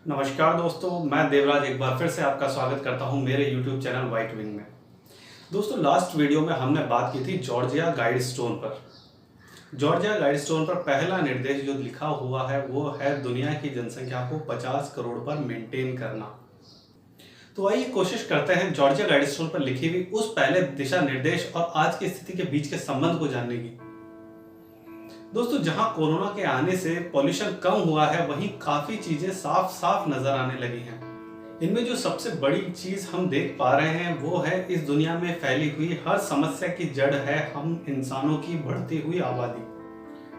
नमस्कार दोस्तों, मैं देवराज एक बार फिर से आपका स्वागत करता हूं मेरे YouTube चैनल व्हाइट विंग में। दोस्तों, लास्ट वीडियो में हमने बात की थी जॉर्जिया गाइडस्टोन पर। जॉर्जिया गाइडस्टोन पर पहला निर्देश जो लिखा हुआ है वो है दुनिया की जनसंख्या को 50 करोड़ पर मेंटेन करना। तो आइए कोशिश करते हैं जॉर्जिया गाइडस्टोन पर लिखी हुई उस पहले दिशा निर्देश और आज की स्थिति के बीच के संबंध को जानने की। दोस्तों, जहां कोरोना के आने से पॉल्यूशन कम हुआ है, वहीं काफी चीजें साफ साफ नजर आने लगी हैं। इनमें जो सबसे बड़ी चीज हम देख पा रहे हैं वो है इस दुनिया में फैली हुई हर समस्या की जड़ है हम इंसानों की बढ़ती हुई आबादी।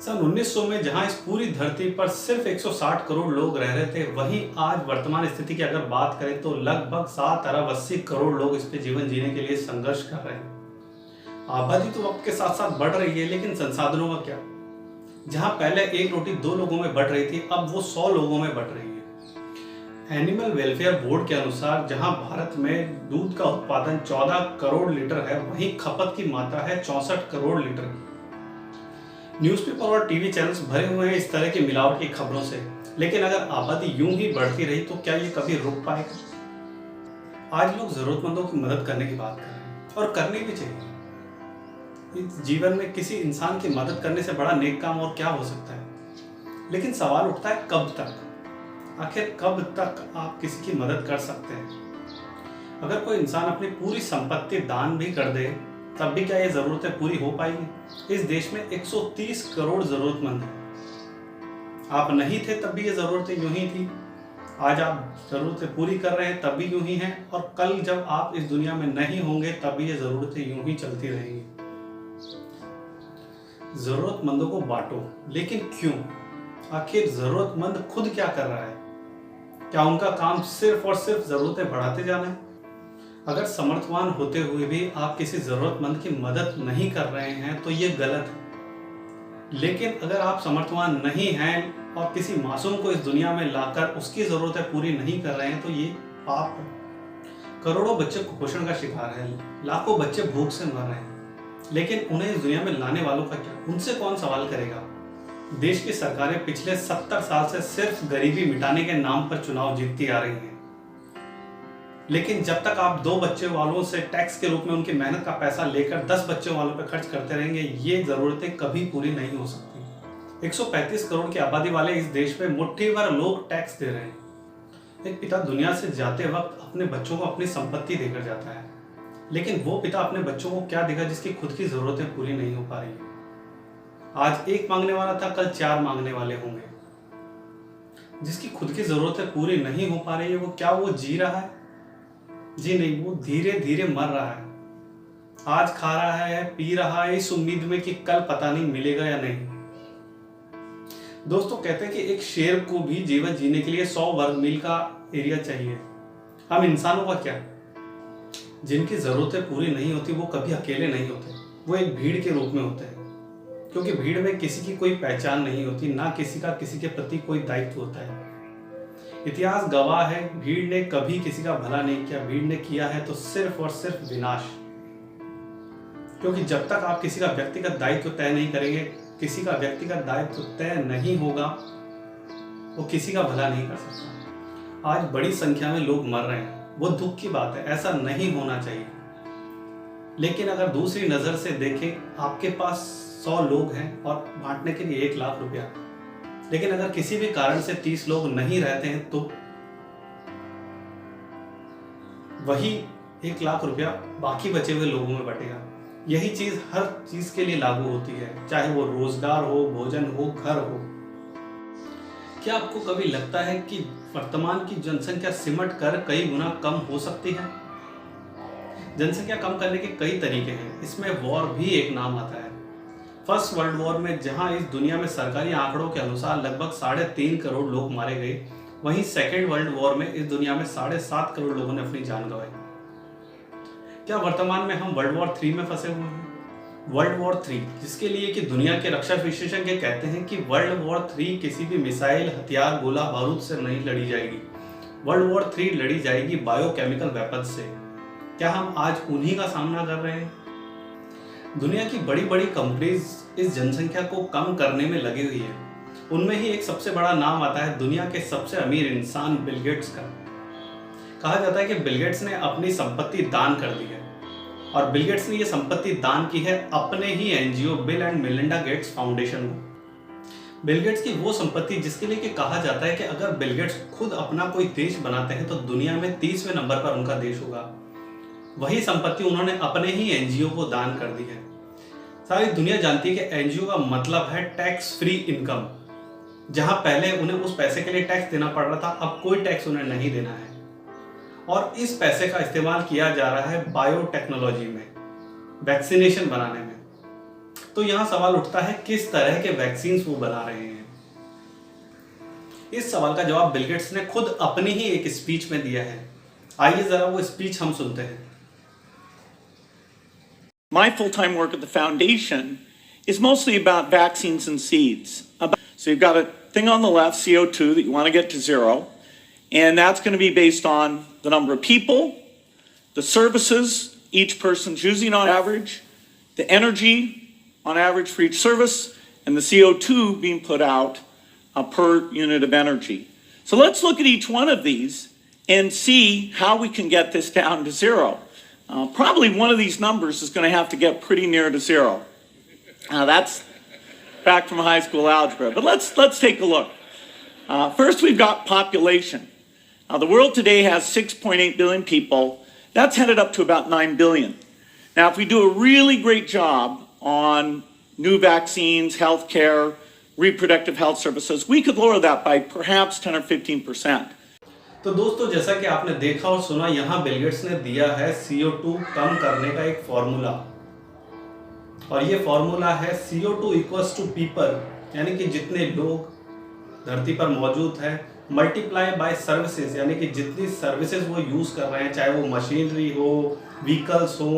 सन 1900 में जहां इस पूरी धरती पर सिर्फ 160 करोड़ लोग रह रहे थे, वहीं आज वर्तमान स्थिति की अगर बात करें तो लगभग 7 अरब 80 करोड़ लोग इस पे जीवन जीने के लिए संघर्ष कर रहे हैं। आबादी तो वक्त के साथ साथ बढ़ रही है, लेकिन संसाधनों का क्या? जहां पहले एक रोटी 2 लोगों में बट रही थी, अब वो 100 लोगों में बट रही है। एनिमल वेलफेयर बोर्ड के अनुसार जहां भारत में दूध का उत्पादन 14 करोड़ लीटर है, वहीं खपत की मात्रा है 64 करोड़ लीटर। न्यूज़पेपर और टीवी चैनल्स भरे हुए हैं इस तरह की मिलावट की खबरों से, लेकिन अगर आबादी यूं ही बढ़ती रही तो क्या ये कभी रुक पाएगा? आज लोग जरूरतमंदों की मदद करने की बात कर रहे हैं और करनी भी चाहिए। इस जीवन में किसी इंसान की मदद करने से बड़ा नेक काम और क्या हो सकता है? लेकिन सवाल उठता है कब तक? आखिर कब तक आप किसी की मदद कर सकते हैं? अगर कोई इंसान अपनी पूरी संपत्ति दान भी कर दे, तब भी क्या ये जरूरतें पूरी हो पाएगी? इस देश में 130 करोड़ जरूरतमंद हैं। आप नहीं थे तब भी ये जरूरतें यूं ही थी। आज आप जरूरतें पूरी कर रहे हैं तब भी यूं ही हैं, और कल जब आप इस दुनिया में नहीं होंगे तब भी ये जरूरतें यूं ही चलती रहेंगी। जरूरतमंदों को बांटो, लेकिन क्यों? आखिर जरूरतमंद खुद क्या कर रहा है? क्या उनका काम सिर्फ और सिर्फ जरूरतें बढ़ाते जाना है? अगर समर्थवान होते हुए भी आप किसी जरूरतमंद की मदद नहीं कर रहे हैं तो ये गलत है। लेकिन अगर आप समर्थवान नहीं हैं और किसी मासूम को इस दुनिया में लाकर उसकी जरूरतें पूरी नहीं कर रहे हैं तो ये पाप है। करोड़ों बच्चे कुपोषण का शिकार है, लाखों बच्चे भूख से मर रहे हैं, लेकिन उन्हें इस दुनिया में लाने वालों का क्या? उनसे कौन सवाल करेगा? देश की सरकारें पिछले 70 साल से सिर्फ गरीबी मिटाने के नाम पर चुनाव जीतती आ रही हैं, लेकिन जब तक आप 2 बच्चे वालों से टैक्स के रूप में उनकी मेहनत का पैसा लेकर 10 बच्चे वालों पर खर्च करते रहेंगे, ये जरूरतें कभी पूरी नहीं हो सकती। 135 करोड़ की आबादी वाले इस देश में मुट्ठी भर लोग टैक्स दे रहे हैं। एक पिता दुनिया से जाते वक्त अपने बच्चों को अपनी संपत्ति देकर जाता है, लेकिन वो पिता अपने बच्चों को क्या देगा जिसकी खुद की जरूरतें पूरी नहीं हो पा रही? आज 1 मांगने वाला था, कल 4 मांगने वाले होंगे। जिसकी खुद की जरूरतें पूरी नहीं हो पा रही है, वो क्या वो जी रहा है? जी नहीं, वो धीरे धीरे मर रहा है। आज खा रहा है, पी रहा है, इस उम्मीद में कि कल पता नहीं मिलेगा या नहीं। दोस्तों, कहते हैं कि एक शेर को भी जीवन जीने के लिए 100 वर्ग मील का एरिया चाहिए। हम इंसानों का क्या? जिनकी जरूरतें पूरी नहीं होती वो कभी अकेले नहीं होते, वो एक भीड़ के रूप में होते हैं, क्योंकि भीड़ में किसी की कोई पहचान नहीं होती, ना किसी का किसी के प्रति कोई दायित्व होता है। इतिहास गवाह है, भीड़ ने कभी किसी का भला नहीं किया, भीड़ ने किया है तो सिर्फ और सिर्फ विनाश। क्योंकि जब तक आप किसी का व्यक्तिगत दायित्व तय नहीं करेंगे, किसी का व्यक्तिगत दायित्व तय नहीं होगा, वो किसी का भला नहीं कर सकता। आज बड़ी संख्या में लोग मर रहे हैं, वो दुख की बात है, ऐसा नहीं होना चाहिए। लेकिन अगर दूसरी नजर से देखें, आपके पास 100 लोग हैं और बांटने के लिए 1 लाख रुपया, लेकिन अगर किसी भी कारण से 30 लोग नहीं रहते हैं तो वही 1 लाख रुपया बाकी बचे हुए लोगों में बटेगा। यही चीज हर चीज के लिए लागू होती है, चाहे वो रोजगार हो, भोजन हो, घर हो। क्या आपको कभी लगता है कि वर्तमान की जनसंख्या सिमट कर कई गुना कम हो सकती है? जनसंख्या कम करने के कई तरीके हैं, इसमें वॉर भी एक नाम आता है। फर्स्ट वर्ल्ड वॉर में जहां इस दुनिया में सरकारी आंकड़ों के अनुसार लगभग 3.5 करोड़ लोग मारे गए, वहीं सेकेंड वर्ल्ड वॉर में इस दुनिया में 7.5 करोड़ लोगों ने अपनी जान गंवाई। क्या वर्तमान में हम वर्ल्ड वॉर 3 में फंसे हुए हैं? वर्ल्ड वॉर 3, जिसके लिए कि दुनिया के रक्षा विशेषज्ञ कहते हैं कि वर्ल्ड वॉर 3 किसी भी मिसाइल, हथियार, गोला बारूद से नहीं लड़ी जाएगी। वर्ल्ड वॉर 3 लड़ी जाएगी बायोकेमिकल वेपन्स से। क्या हम आज उन्हीं का सामना कर रहे हैं? दुनिया की बड़ी बड़ी कंपनीज इस जनसंख्या को कम करने में लगी हुई है। उनमें ही एक सबसे बड़ा नाम आता है दुनिया के सबसे अमीर इंसान बिल गेट्स का। कहा जाता है कि बिल गेट्स ने अपनी संपत्ति दान कर दी है और बिल गेट्स ने ये संपत्ति दान की है अपने ही NGO Bill and Melinda Gates Foundation को। बिल गेट्स की वो संपत्ति जिसके लिए कि कहा जाता है कि अगर बिल गेट्स खुद अपना कोई देश बनाते हैं तो दुनिया में 30वें नंबर पर उनका देश होगा, वही संपत्ति उन्होंने अपने ही एनजीओ को दान कर दी है। सारी दुनिया जानती है कि एनजीओ का मतलब है टैक्स फ्री इनकम। जहां पहले उन्हें उस पैसे के लिए टैक्स देना पड़ रहा था, अब कोई टैक्स उन्हें नहीं देना है और इस पैसे का इस्तेमाल किया जा रहा है बायोटेक्नोलॉजी में, वैक्सीनेशन बनाने में। तो यहां सवाल उठता है किस तरह के वैक्सीन वो बना रहे हैं। इस सवाल का जवाब बिल गेट्स ने खुद अपनी ही एक स्पीच में दिया है। आइए जरा वो स्पीच हम सुनते हैं। My full-time work at the foundation is mostly about vaccines and seeds. So you've got a thing on the left, CO2, that you want to get to zero, and that's going to be based on the number of people, the services each person's using on average, the energy on average for each service, and the CO2 being put out per unit of energy. So let's look at each one of these and see how we can get this down to zero. Probably one of these numbers is going to have to get pretty near to zero. That's back from high school algebra. But let's take a look. First, we've got population. The world today has 6.8 billion people. That's headed up to about 9 billion. Now, if we do a really great job on new vaccines, healthcare, reproductive health services, we could lower that by perhaps 10 or 15%. तो दोस्तों, जैसा कि आपने देखा और सुना, यहाँ Bill Gates ने दिया है CO2 कम करने का एक फॉर्मूला और ये फॉर्मूला है CO2 इक्वल्स टू पीपल, यानी कि जितने लोग धरती पर मौजूद हैं, मल्टीप्लाई बाय सर्विसेज, यानी कि जितनी सर्विसेज वो यूज़ कर रहे हैं, चाहे वो मशीनरी हो, व्हीकल्स हो,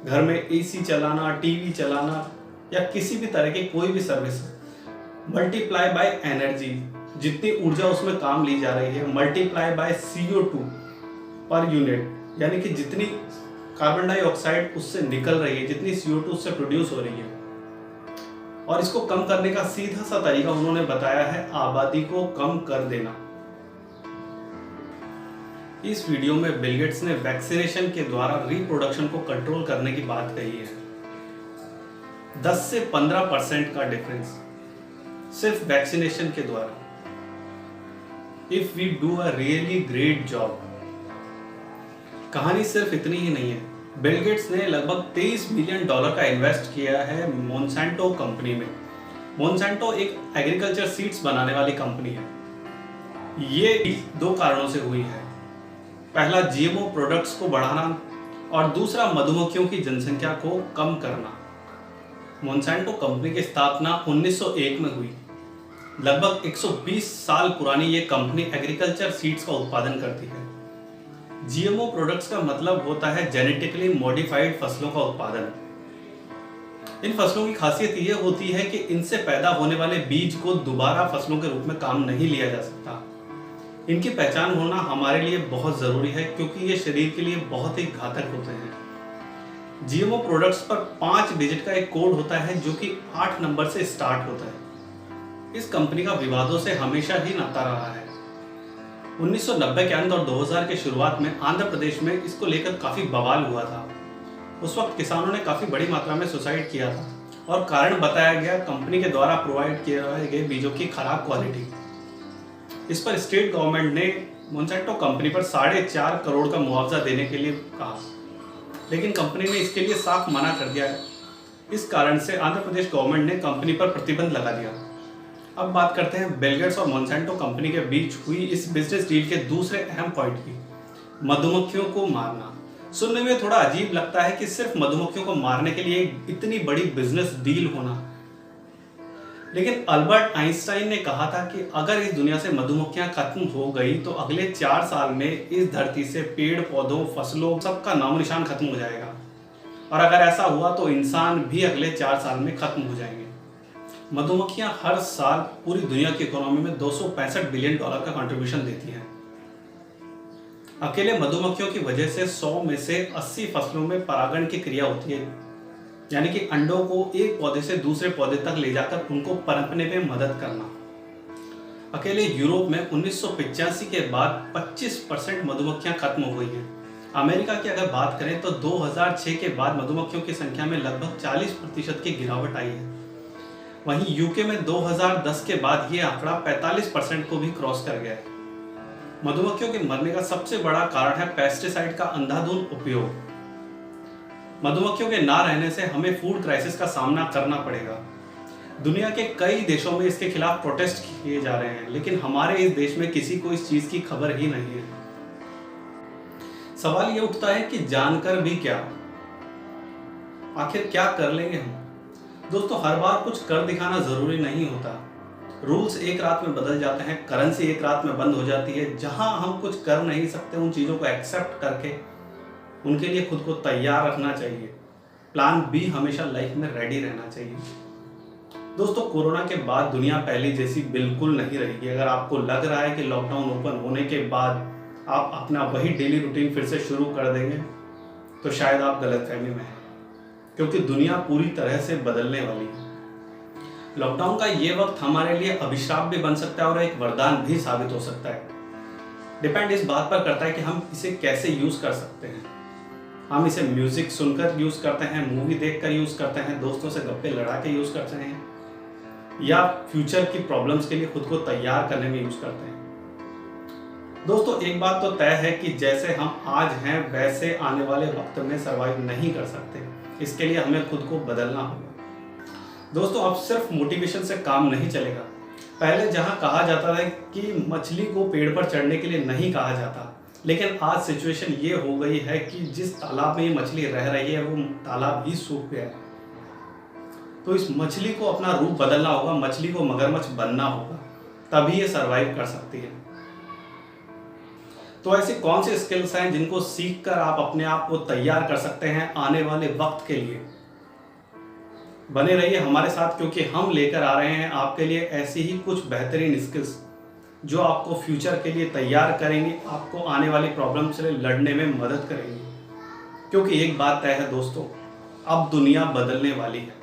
घर में AC चलाना, टीवी चलाना या किसी भी तरह की कोई भी सर्विस, मल्टीप्लाई बाय एनर्जी, जितनी ऊर्जा उसमें काम ली जा रही है, multiply by CO2 per unit, यानी कि जितनी कार्बन डाइऑक्साइड उससे निकल रही है, जितनी CO2 उससे प्रोड्यूस हो रही है। और इसको कम करने का सीधा सा तरीका उन्होंने बताया है आबादी को कम कर देना। इस वीडियो में बिल गेट्स ने वैक्सीनेशन के द्वारा रिप्रोडक्शन को कंट्रोल करने की बात कही है। 10 से 15% का डिफरेंस सिर्फ वैक्सीनेशन के द्वारा। If we do a really great job. कहानी सिर्फ इतनी ही नहीं है। बिल गेट्स ने लगभग $23 मिलियन का इन्वेस्ट किया है मोनसैंटो कंपनी में। मोनसैंटो एक एग्रीकल्चर सीड्स बनाने वाली कंपनी है। ये 2 कारणों से हुई है। पहला, GMO प्रोडक्ट्स को बढ़ाना और दूसरा, मधुमक्खियों की जनसंख्या को कम करना। मोनसैंटो कंपनी की स्थापना 1901 में हुई। लगभग 120 साल पुरानी ये कंपनी एग्रीकल्चर सीड्स का उत्पादन करती है। GMO प्रोडक्ट्स का मतलब होता है जेनेटिकली मॉडिफाइड फसलों का उत्पादन। इन फसलों की खासियत ये होती है कि इनसे पैदा होने वाले बीज को दोबारा फसलों के रूप में काम नहीं लिया जा सकता। इनकी पहचान होना हमारे लिए बहुत ज़रूरी है क्योंकि ये शरीर के लिए बहुत ही घातक होते हैं। GMO प्रोडक्ट्स पर 5 डिजिट का एक कोड होता है जो कि 8 नंबर से स्टार्ट होता है। इस कंपनी का विवादों से हमेशा ही नाता रहा है। 1990 के अंत और 2000 के शुरुआत में आंध्र प्रदेश में इसको लेकर काफ़ी बवाल हुआ था। उस वक्त किसानों ने काफ़ी बड़ी मात्रा में सुसाइड किया था और कारण बताया गया कंपनी के द्वारा प्रोवाइड किए गए बीजों की खराब क्वालिटी। इस पर स्टेट गवर्नमेंट ने मोनसैंटो कंपनी पर 4.5 करोड़ का मुआवजा देने के लिए कहा, लेकिन कंपनी ने इसके लिए साफ मना कर दिया। इस कारण से आंध्र प्रदेश गवर्नमेंट ने कंपनी पर प्रतिबंध लगा दिया। अब बात करते हैं बिल गेट्स और मोनसैंटो कंपनी के बीच हुई इस बिजनेस डील के दूसरे अहम पॉइंट की, मधुमक्खियों को मारना। सुनने में थोड़ा अजीब लगता है कि सिर्फ मधुमक्खियों को मारने के लिए इतनी बड़ी बिजनेस डील होना, लेकिन अल्बर्ट आइंस्टाइन ने कहा था कि अगर इस दुनिया से मधुमक्खियां खत्म हो गई तो अगले 4 साल में इस धरती से पेड़ पौधों, फसलों, सबका नामो निशान खत्म हो जाएगा। और अगर ऐसा हुआ तो इंसान भी अगले 4 साल में खत्म हो जाएंगे। मधुमक्खियां हर साल पूरी दुनिया की इकोनॉमी में $265 बिलियन का कंट्रीब्यूशन देती हैं। अकेले मधुमक्खियों की वजह से 100 में से 80 फसलों में परागण की क्रिया होती है, यानी कि अंडों को एक पौधे से दूसरे पौधे तक ले जाकर उनको पनपने में मदद करना। अकेले यूरोप में 1985 के बाद 25% मधुमक्खियां खत्म हो गई हैं। अमेरिका की अगर बात करें तो 2006 के बाद मधुमक्खियों की संख्या में लगभग 40% की गिरावट आई है। वहीं यूके में 2010 के बाद ये आंकड़ा 45% को भी क्रॉस कर गया है। मधुमक्खियों के मरने का सबसे बड़ा कारण है पेस्टिसाइड का अंधाधुंध उपयोग। मधुमक्खियों के ना रहने से हमें फूड क्राइसिस का सामना करना पड़ेगा। दुनिया के कई देशों में इसके खिलाफ प्रोटेस्ट किए जा रहे हैं, लेकिन हमारे इस देश में किसी को इस चीज की खबर ही नहीं है। सवाल ये उठता है कि जानकर भी क्या, आखिर क्या कर लेंगे हम। दोस्तों, हर बार कुछ कर दिखाना जरूरी नहीं होता। रूल्स एक रात में बदल जाते हैं, करेंसी एक रात में बंद हो जाती है। जहां हम कुछ कर नहीं सकते, उन चीजों को एक्सेप्ट करके उनके लिए खुद को तैयार रखना चाहिए। प्लान बी हमेशा लाइफ में रेडी रहना चाहिए। दोस्तों, कोरोना के बाद दुनिया पहले जैसी बिल्कुल नहीं रहेगी। अगर आपको लग रहा है कि लॉकडाउन ओपन होने के बाद आप अपना वही डेली रूटीन फिर से शुरू कर देंगे, तो शायद आप गलतफहमी में हैं, क्योंकि दुनिया पूरी तरह से बदलने वाली है। लॉकडाउन का ये वक्त हमारे लिए अभिशाप भी बन सकता है और एक वरदान भी साबित हो सकता है। डिपेंड इस बात पर करता है कि हम इसे कैसे यूज कर सकते हैं। हम इसे म्यूजिक सुनकर यूज करते हैं, मूवी देखकर यूज करते हैं, दोस्तों से गप्पे लड़ा के यूज करते हैं, या फ्यूचर की प्रॉब्लम्स के लिए खुद को तैयार करने में यूज करते हैं। दोस्तों, एक बात तो तय है कि जैसे हम आज हैं वैसे आने वाले वक्त में सरवाइव नहीं कर सकते। इसके लिए हमें खुद को बदलना होगा। दोस्तों, अब सिर्फ मोटिवेशन से काम नहीं चलेगा। पहले जहां कहा जाता था कि मछली को पेड़ पर चढ़ने के लिए नहीं कहा जाता, लेकिन आज सिचुएशन ये हो गई है कि जिस तालाब में ये मछली रह रही है वो तालाब ही सूख गया है। तो इस मछली को अपना रूप बदलना होगा, मछली को मगरमच्छ बनना होगा, तभी ये सरवाइव कर सकती है। तो ऐसी कौन सी स्किल्स हैं जिनको सीखकर आप अपने आप को तैयार कर सकते हैं आने वाले वक्त के लिए। बने रहिए हमारे साथ, क्योंकि हम लेकर आ रहे हैं आपके लिए ऐसी ही कुछ बेहतरीन स्किल्स जो आपको फ्यूचर के लिए तैयार करेंगी, आपको आने वाली प्रॉब्लम से लड़ने में मदद करेंगी। क्योंकि एक बात तय है दोस्तों, अब दुनिया बदलने वाली है।